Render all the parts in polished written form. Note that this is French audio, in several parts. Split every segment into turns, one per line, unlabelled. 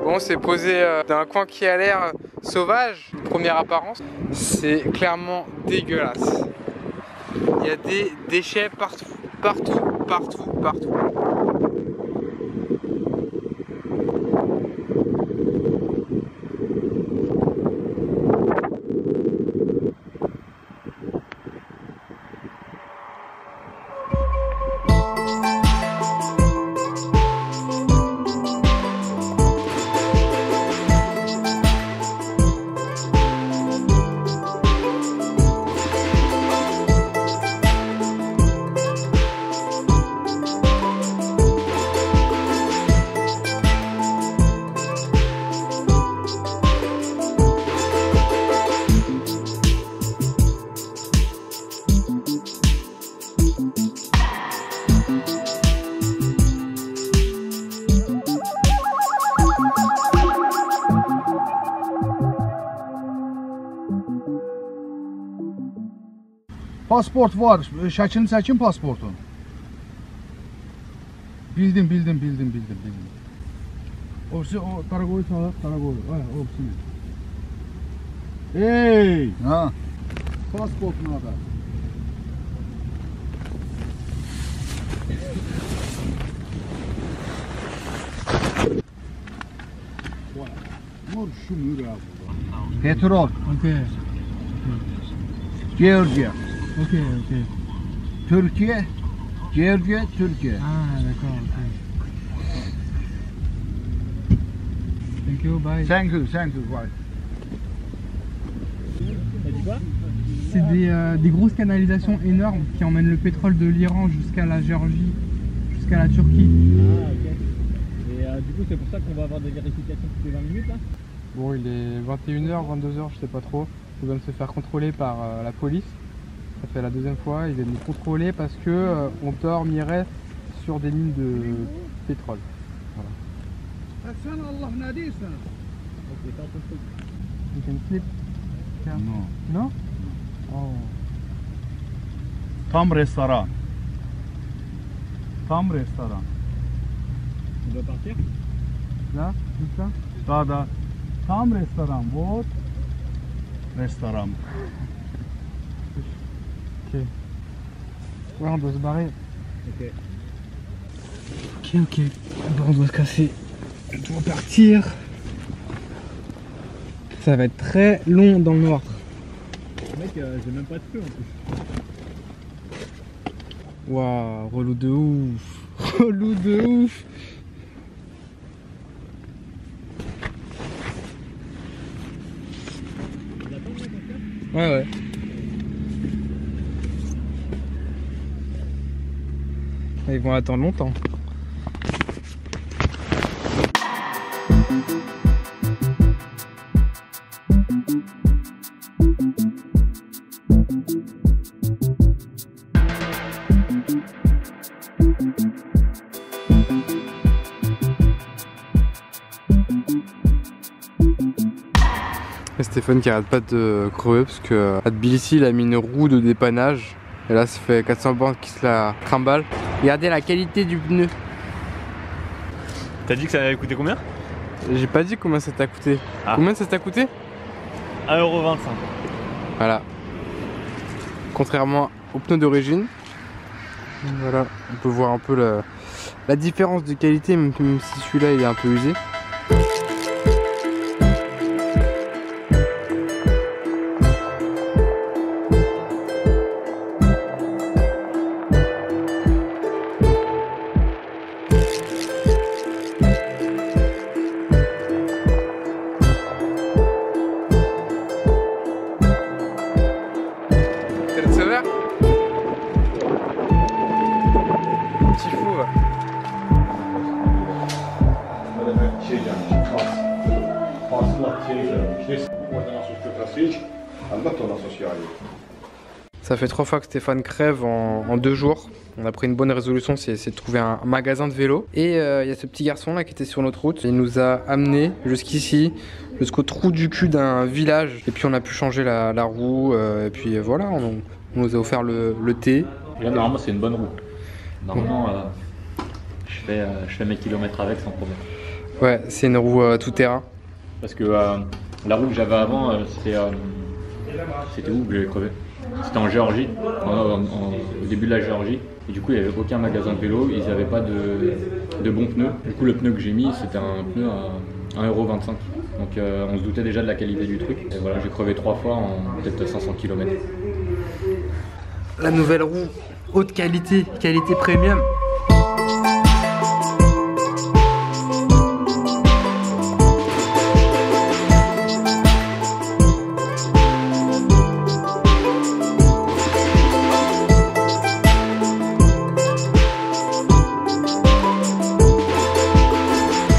Bon, on s'est posé dans un coin qui a l'air sauvage, une première apparence. C'est clairement dégueulasse. Il y a des déchets partout, partout, partout, partout.
Pasport var. Şəkilini çəkin pasportun. Bildim. O Karakoyu çalaq, Karakoyu. O bizi. Hey! Ha. Pasportun ada. Mor şu mürə burada. Petrol.
Okay.
Georgia.
Ok.
Türkiye. Georgia, Türkiye.
Ah, d'accord, ok. Thank you, bye.
Thank you, bye.
C'est des grosses canalisations énormes qui emmènent le pétrole de l'Iran jusqu'à la Géorgie, jusqu'à la Turquie.
Ah, ok. Et du coup, c'est pour ça qu'on va avoir des vérifications toutes les 20 minutes là?
Bon, il est 21h, 22h, je sais pas trop. On vient de se faire contrôler par la police. Ça fait la deuxième fois, ils viennent nous contrôler parce que on dormirait sur des mines de pétrole. Voilà. You can sleep?
No.
Non? Oh.
Tam restoran.
On doit partir?
Là? Tout ça?
Da. Tam restoran. Вот. Restoran.
Ok. Ouais, on doit se barrer.
Ok.
Ok. Bon, on doit se casser. On doit partir. Ça va être très long dans le noir.
Mec, j'ai même pas de feu en plus.
Waouh, relou de ouf. Relou de ouf. Ouais. Ils vont attendre longtemps. Et Stéphane qui arrête pas de crever parce que à Tbilissi il a mis une roue de dépannage et là ça fait 400 bornes qu'il se la trimballe. Regardez la qualité du pneu.
T'as dit que ça allait coûter combien?
J'ai pas dit combien ça t'a coûté.
Ah.
Combien ça t'a coûté?
1,25 €.
Voilà. Contrairement au pneu d'origine. Voilà, on peut voir un peu la différence de qualité même si celui-là il est un peu usé. Ça fait 3 fois que Stéphane crève en 2 jours. On a pris une bonne résolution, c'est de trouver un magasin de vélo. Et il y a ce petit garçon là qui était sur notre route. Il nous a amené jusqu'ici, jusqu'au trou du cul d'un village. Et puis on a pu changer la roue. Et puis voilà, on nous a offert le thé.
Là, normalement, c'est une bonne roue. Normalement, je fais mes kilomètres avec sans problème.
Ouais, c'est une roue tout terrain.
Parce que la roue que j'avais avant, c'était où que j'avais crevé? C'était en Géorgie, au début de la Géorgie. Et du coup, il n'y avait aucun magasin de vélo, ils n'avaient pas de bons pneus. Du coup, le pneu que j'ai mis, c'était un pneu à 1,25 €. Donc on se doutait déjà de la qualité du truc. Et voilà, j'ai crevé 3 fois en peut-être 500 km.
La nouvelle roue, haute qualité, qualité premium.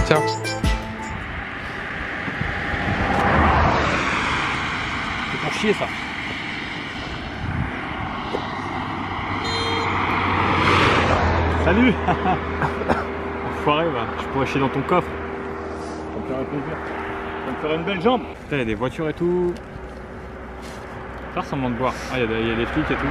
Tiens.
C'est pour chier ça. Salut. Enfoiré, va. Je pourrais chier dans ton coffre. Ça me ferait plaisir. Ça me ferait une belle jambe. Putain, il y a des voitures et tout. Ça ressemble de boire. Ah, il y a des flics et tout.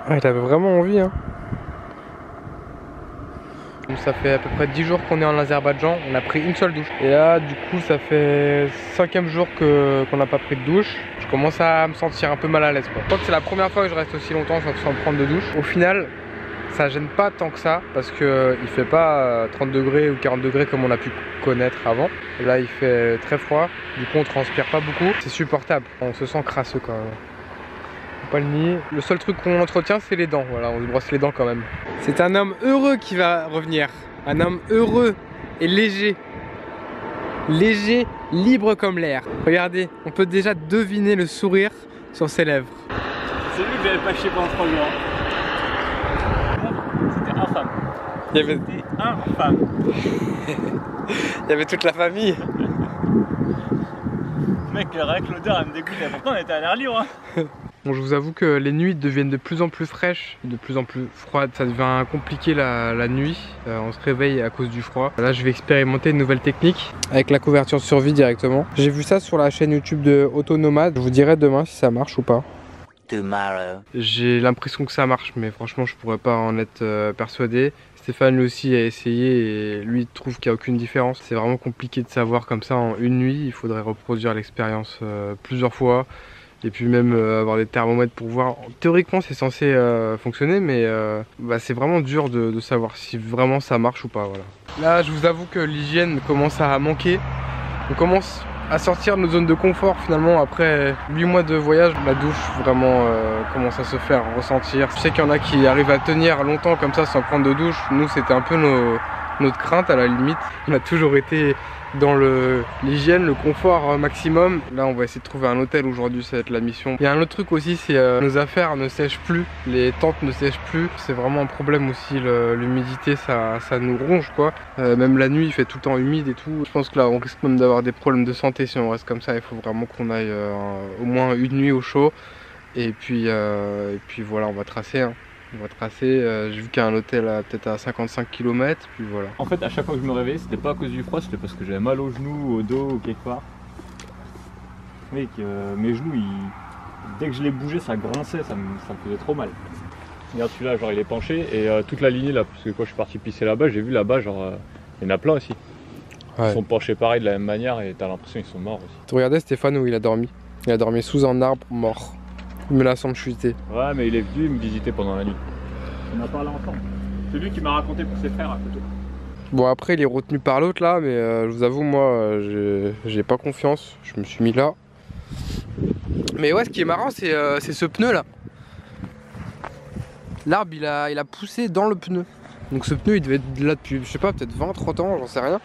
Ouais, il avait vraiment envie, hein. Ça fait à peu près 10 jours qu'on est en Azerbaïdjan, on a pris une seule douche. Et là, du coup, ça fait 5e jour qu'on n'a pas pris de douche. Je commence à me sentir un peu mal à l'aise, quoi. Je crois que c'est la première fois que je reste aussi longtemps sans prendre de douche. Au final, ça gêne pas tant que ça, parce que il fait pas 30 degrés ou 40 degrés comme on a pu connaître avant. Et là, il fait très froid, du coup, on transpire pas beaucoup. C'est supportable, on se sent crasseux quand même. Pas le nier. Le seul truc qu'on entretient, c'est les dents. Voilà, on se brosse les dents quand même. C'est un homme heureux qui va revenir. Un homme heureux et léger. Léger, libre comme l'air. Regardez, on peut déjà deviner le sourire sur ses lèvres.
C'est lui que j'avais pas chier pendant 3 jours. C'était infâme.
C'était
infâme.
Il y avait toute la famille.
Mec, rien que l'odeur, elle me dégoûtait. Pourtant, on était à l'air libre. Hein.
Bon, je vous avoue que les nuits deviennent de plus en plus fraîches, de plus en plus froides. Ça devient compliqué la nuit, on se réveille à cause du froid. Là, je vais expérimenter une nouvelle technique avec la couverture survie directement. J'ai vu ça sur la chaîne YouTube de Autonomade. Je vous dirai demain si ça marche ou pas. J'ai l'impression que ça marche, mais franchement, je pourrais pas en être persuadé. Stéphane lui aussi a essayé et lui trouve qu'il n'y a aucune différence. C'est vraiment compliqué de savoir comme ça en une nuit. Il faudrait reproduire l'expérience plusieurs fois. Et puis même avoir des thermomètres pour voir. Théoriquement c'est censé fonctionner, mais c'est vraiment dur de savoir si vraiment ça marche ou pas. Voilà. Là je vous avoue que l'hygiène commence à manquer. On commence à sortir de nos zones de confort finalement après 8 mois de voyage. La douche vraiment commence à se faire ressentir. Je sais qu'il y en a qui arrivent à tenir longtemps comme ça sans prendre de douche. Nous c'était un peu notre crainte à la limite. On a toujours été dans l'hygiène, le confort maximum. Là on va essayer de trouver un hôtel aujourd'hui, ça va être la mission. Il y a un autre truc aussi, c'est nos affaires ne sèchent plus, les tentes ne sèchent plus. C'est vraiment un problème aussi, l'humidité ça nous ronge quoi. Même la nuit il fait tout le temps humide et tout. Je pense que là on risque même d'avoir des problèmes de santé si on reste comme ça. Il faut vraiment qu'on aille au moins une nuit au chaud. Et puis voilà, on va tracer. Hein. On va tracer, j'ai vu qu'il y a un hôtel peut-être à 55 km, puis voilà.
En fait, à chaque fois que je me réveillais, c'était pas à cause du froid, c'était parce que j'avais mal aux genoux, au dos ou quelque part. Mec, mes genoux, dès que je les bougeais, ça grinçait, ça me faisait trop mal. Regarde celui-là, genre il est penché, et toute la lignée là, parce que quand je suis parti pisser là-bas, j'ai vu là-bas, genre, il y en a plein aussi. Ouais. Ils sont penchés pareil de la même manière, et t'as l'impression qu'ils sont morts aussi.
Tu regardais Stéphane où il a dormi? Il a dormi sous un arbre, mort. Menaçant de chuter.
Ouais, mais il est venu me visiter pendant la nuit. On a parlé ensemble. C'est lui qui m'a raconté pour ses frères à côté.
Bon, après, il est retenu par l'autre là, mais je vous avoue, moi, j'ai pas confiance. Je me suis mis là. Mais ouais, ce qui est marrant, c'est ce pneu là. L'arbre, il a poussé dans le pneu. Donc ce pneu, il devait être là depuis, je sais pas, peut-être 20-30 ans, j'en sais rien.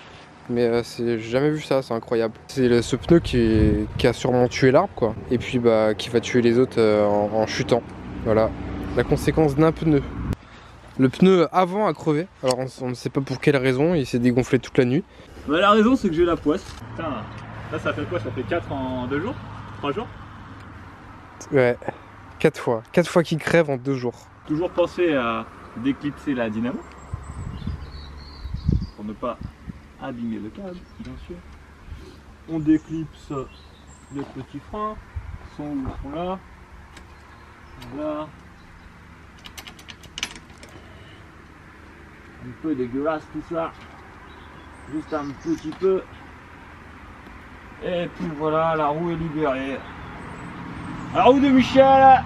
Mais j'ai jamais vu ça, c'est incroyable. C'est ce pneu qui a sûrement tué l'arbre quoi. Et puis qui va tuer les autres en chutant. Voilà, la conséquence d'un pneu. Le pneu avant a crevé, alors on ne sait pas pour quelle raison, il s'est dégonflé toute la nuit.
Bah, la raison c'est que j'ai la poisse. Putain, là ça fait quoi? Ça fait 4 en 2 jours? 3 jours?
Ouais. 4 fois. 4 fois qu'il crève en 2 jours.
Toujours penser à déclipser la dynamo pour ne pas abîmer le câble, bien sûr. On déclipse les petits freins, sont où ils sont là. Voilà. Un peu dégueulasse tout ça. Juste un petit peu. Et puis voilà, la roue est libérée. La roue de Michel.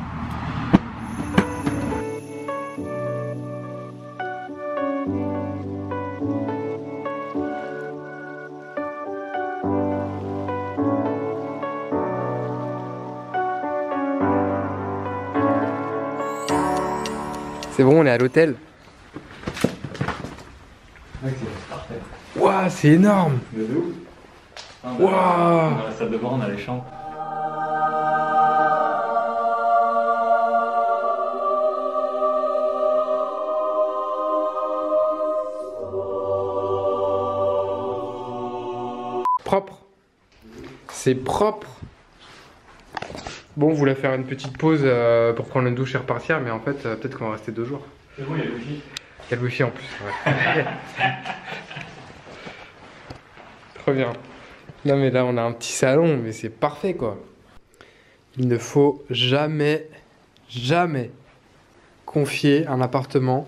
C'est bon, on est à l'hôtel. Waouh, c'est énorme.
Mais de ouf.
Waouh.
Dans la salle de bain, on a les chambres.
Propre. C'est propre. Bon, on voulait faire une petite pause pour prendre une douche et repartir, mais en fait, peut-être qu'on va rester 2 jours.
C'est bon, il y a le wifi.
Il y a le wifi en plus. Ouais. Trop bien. Non, mais là, on a un petit salon, mais c'est parfait, quoi. Il ne faut jamais, jamais confier un appartement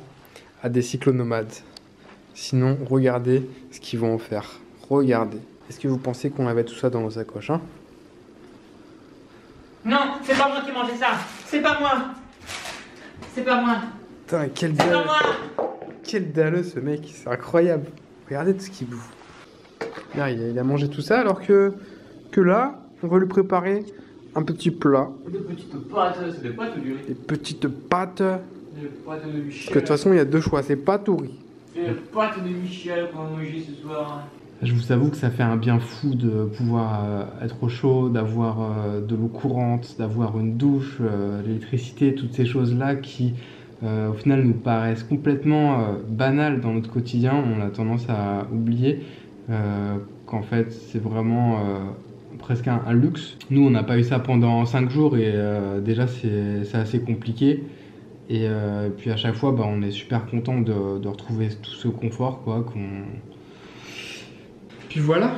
à des cyclonomades. Sinon, regardez ce qu'ils vont en faire. Regardez. Est-ce que vous pensez qu'on avait tout ça dans nos sacoches, hein?
Non, c'est pas moi qui ai mangé ça. C'est pas moi. C'est pas moi.
Putain, quel
C'est pas
dalleux.
moi.
Quel dalleux, ce mec. C'est incroyable. Regardez tout ce qu'il bouffe. Là, il a mangé tout ça, alors que là, on va lui préparer un petit plat.
Des petites pâtes, c'est des pâtes ou du riz?
Des petites pâtes.
Des pâtes de Michel.
Parce que de toute façon, il y a 2 choix. C'est pâte ou riz.
Des pâtes de Michel qu'on va manger ce soir.
Je vous avoue que ça fait un bien fou de pouvoir être au chaud, d'avoir de l'eau courante, d'avoir une douche, l'électricité, toutes ces choses-là qui, au final, nous paraissent complètement banales dans notre quotidien. On a tendance à oublier qu'en fait, c'est vraiment presque un luxe. Nous, on n'a pas eu ça pendant 5 jours et déjà, c'est assez compliqué. Et puis à chaque fois, bah, on est super content de retrouver tout ce confort, quoi, Puis voilà.